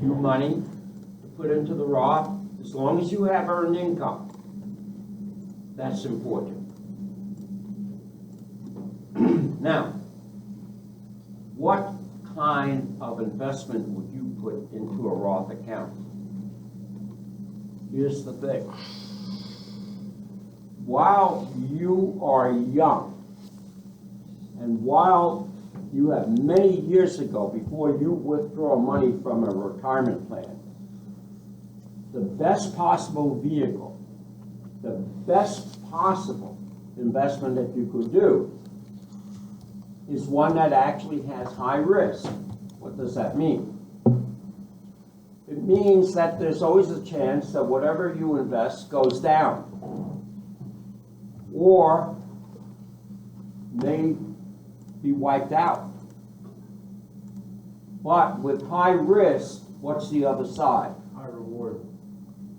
few money to put into the Roth, as long as you have earned income. That's important. Now, what kind of investment would you put into a Roth account? Here's the thing. While you are young, and while you have many years ago, before you withdraw money from a retirement plan, the best possible vehicle, the best possible investment that you could do is one that actually has high risk. What does that mean? It means that there's always a chance that whatever you invest goes down or may be wiped out. But with high risk, what's the other side? High reward.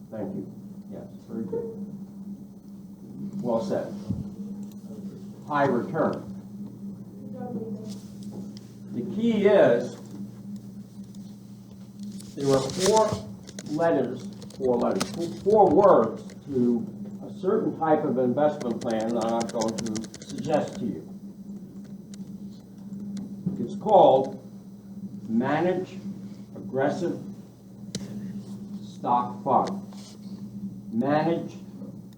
Thank you. Yes, very good. Well said. High return. The key is there are four words to a certain type of investment plan that I'm going to suggest to you. It's called Manage Aggressive Stock Fund. Manage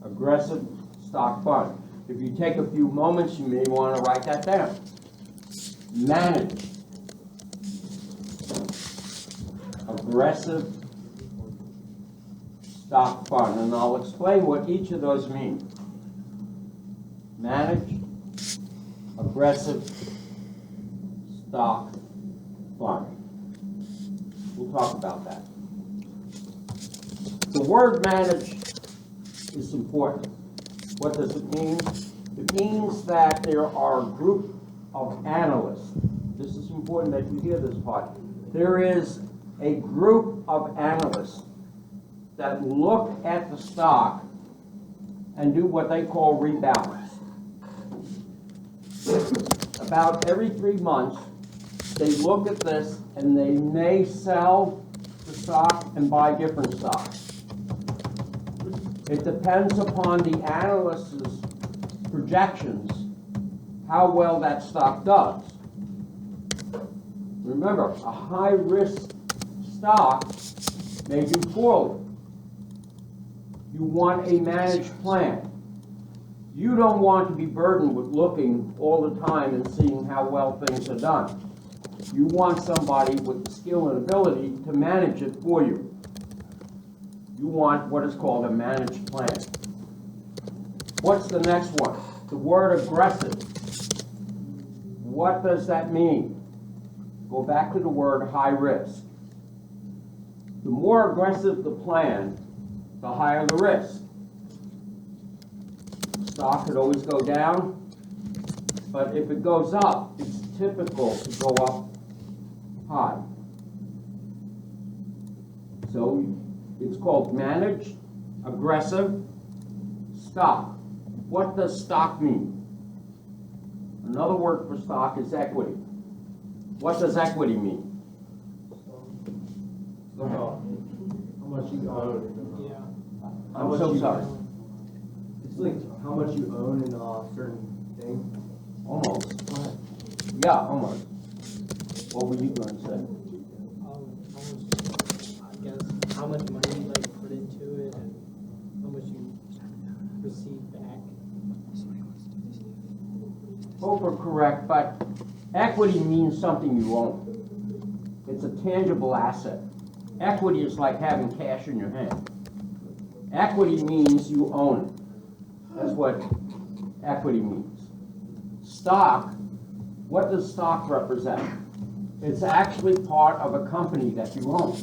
Aggressive Stock Fund. If you take a few moments, you may want to write that down. Manage Aggressive Stock Fund. And I'll explain what each of those mean. Manage Aggressive Stock Fund. We'll talk about that. The word manage is important. What does it mean? It means that there are a group of analysts. This is important that you hear this part. There is a group of analysts that look at the stock and do what they call rebalance. About every 3 months, they look at this and they may sell the stock and buy different stocks. It depends upon the analyst's projections how well that stock does. Remember, a high-risk stock may do poorly. You want a managed plan. You don't want to be burdened with looking all the time and seeing how well things are done. You want somebody with the skill and ability to manage it for you. You want what is called a managed plan. What's the next one? The word aggressive. What does that mean? Go back to the word high risk. The more aggressive the plan, the higher the risk. Stock could always go down, but if it goes up, it's typical to go up high. So it's called managed aggressive stock. What does stock mean? Another word for stock is equity. What does equity mean? How much you own? Yeah. I'm so sorry. It's like how much you own in a certain thing. Almost. Yeah, almost. What were you going to say? I guess how much money you like put into it and how much you receive back. Both are correct, but equity means something you own. It's a tangible asset. Equity is like having cash in your hand. Equity means you own it. That's what equity means. Stock, what does stock represent? It's actually part of a company that you own.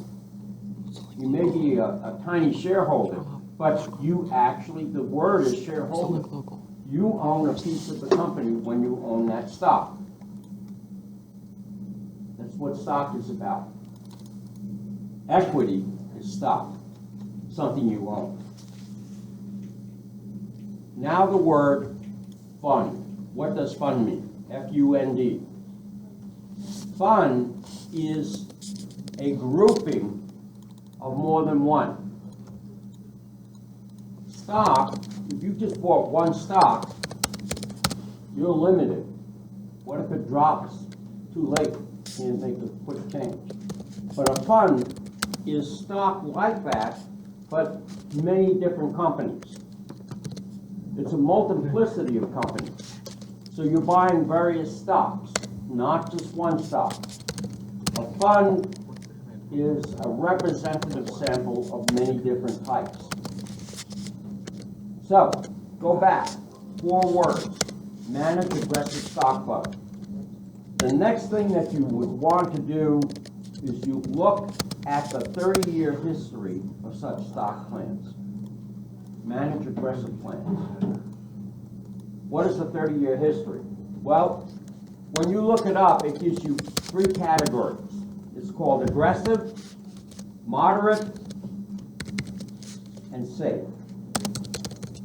You may be a tiny shareholder, but you actually, the word is shareholder. You own a piece of the company when you own that stock. That's what stock is about. Equity is stock, something you own. Now the word fund. What does fund mean? F-U-N-D. Fund is a grouping of more than one. Stock, if you just bought one stock, you're limited. What if it drops too late? Can't make a quick change. But a fund is stock like that, but many different companies. It's a multiplicity of companies. So you're buying various stocks, not just one stock. A fund is a representative sample of many different types. So, go back, 4 words, manage aggressive stock fund. The next thing that you would want to do is you look at the 30-year history of such stock plans. Manage aggressive plans. What is the 30-year history? Well, when you look it up, it gives you 3 categories. It's called aggressive, moderate, and safe.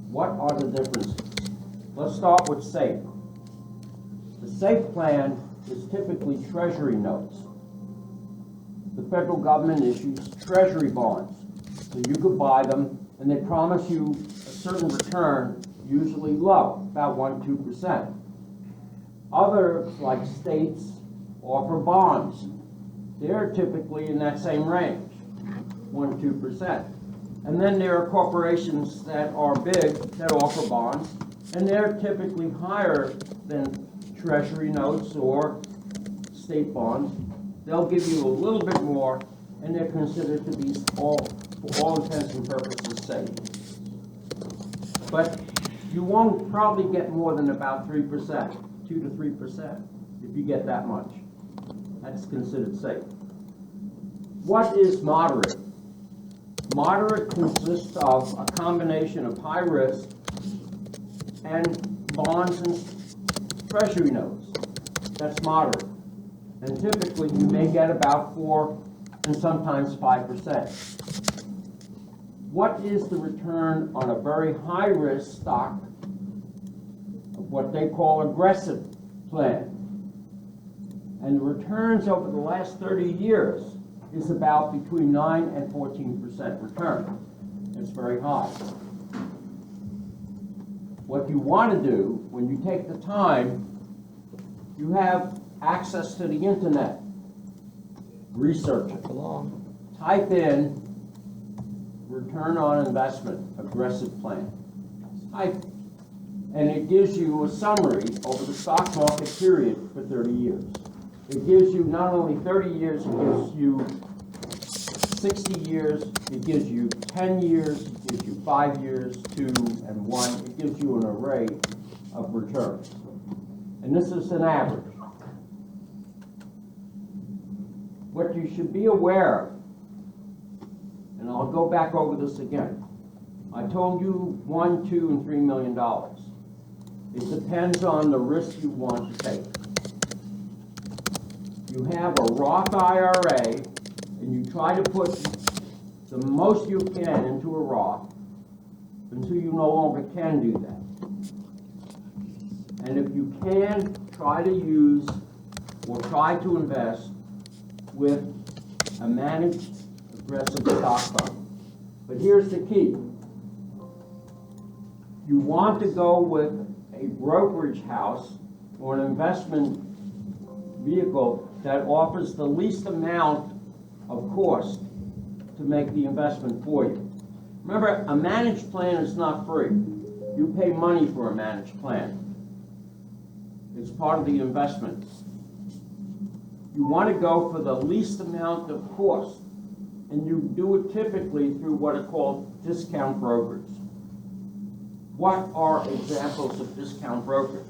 What are the differences? Let's start with safe. The safe plan is typically treasury notes. The federal government issues treasury bonds. So you could buy them, and they promise you a certain return, usually low, about 1-2%. Others, like states, offer bonds. They're typically in that same range, 1-2%. And then there are corporations that are big that offer bonds, and they're typically higher than treasury notes or state bonds. They'll give you a little bit more, and they're considered to be, for all intents and purposes, safe. But you won't probably get more than about 3%, 2 to 3%, if you get that much. That's considered safe. What is moderate? Moderate consists of a combination of high risk and bonds and treasury notes. That's moderate. And typically you may get about 4 and sometimes 5%. What is the return on a very high risk stock of what they call aggressive plan? And the returns over the last 30 years is about between 9 and 14% return. It's very high. What you want to do when you take the time, you have access to the internet. Research it. Type in return on investment, aggressive plan. Type, and it gives you a summary over the stock market period for 30 years. It gives you not only 30 years, it gives you 60 years, it gives you 10 years, it gives you 5 years, 2 and 1. It gives you an array of returns. And this is an average. What you should be aware of, and I'll go back over this again. I told you $1, $2, and $3 million. It depends on the risk you want to take. You have a Roth IRA, and you try to put the most you can into a Roth until you no longer can do that. And if you can, try to use or try to invest with a managed aggressive stock fund. But here's the key. You want to go with a brokerage house or an investment vehicle that offers the least amount of cost to make the investment for you. Remember, a managed plan is not free. You pay money for a managed plan. It's part of the investment. You want to go for the least amount of cost, and you do it typically through what are called discount brokers. What are examples of discount brokers?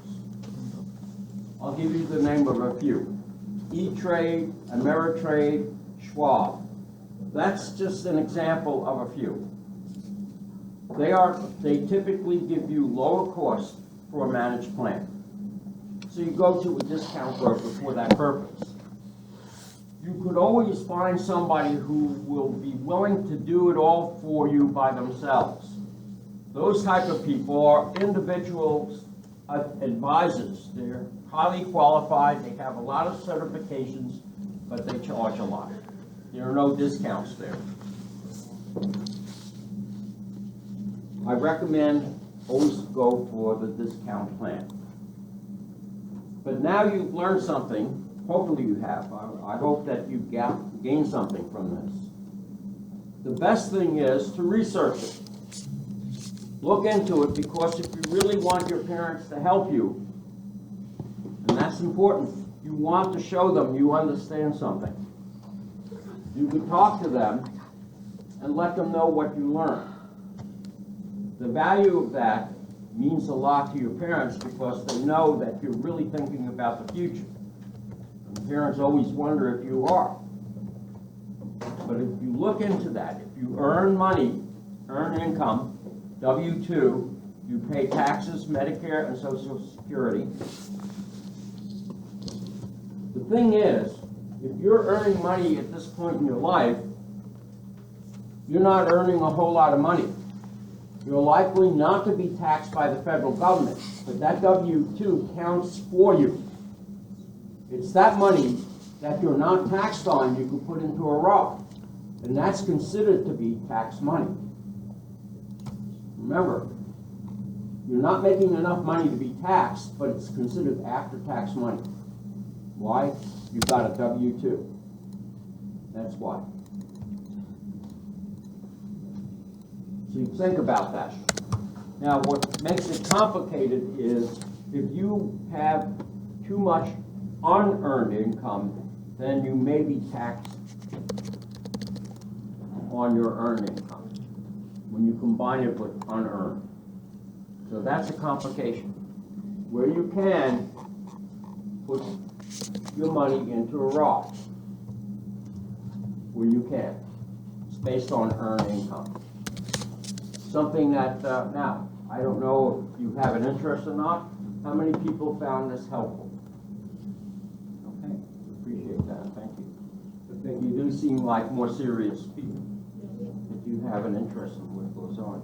I'll give you the name of a few. E-Trade, Ameritrade, Schwab. That's just an example of a few. They typically give you lower cost for a managed plan. So you go to a discount broker for that purpose. You could always find somebody who will be willing to do it all for you by themselves. Those type of people are individual advisors. They're highly qualified, they have a lot of certifications, but they charge a lot. There are no discounts there. I recommend always go for the discount plan. But now you've learned something, hopefully you have. I hope that you gained something from this. The best thing is to research it. Look into it, because if you really want your parents to help you, and that's important, you want to show them you understand something. You can talk to them and let them know what you learned. The value of that means a lot to your parents, because they know that you're really thinking about the future. And parents always wonder if you are. But if you look into that, if you earn money, earn income, W-2, you pay taxes, Medicare, and Social Security. The thing is, if you're earning money at this point in your life, you're not earning a whole lot of money. You're likely not to be taxed by the federal government, but that W-2 counts for you. It's that money that you're not taxed on you can put into a Roth, and that's considered to be tax money. Remember, you're not making enough money to be taxed, but it's considered after-tax money. Why? You've got a W-2. That's why. So you think about that. Now, what makes it complicated is if you have too much unearned income, then you may be taxed on your earned income when you combine it with unearned. So that's a complication. Where you can, put your money into a Roth. Where you can. It's based on earned income. Something that, now, I don't know if you have an interest or not. How many people found this helpful? Okay, appreciate that, thank you. But you do seem like more serious people, that you have an interest in what goes on.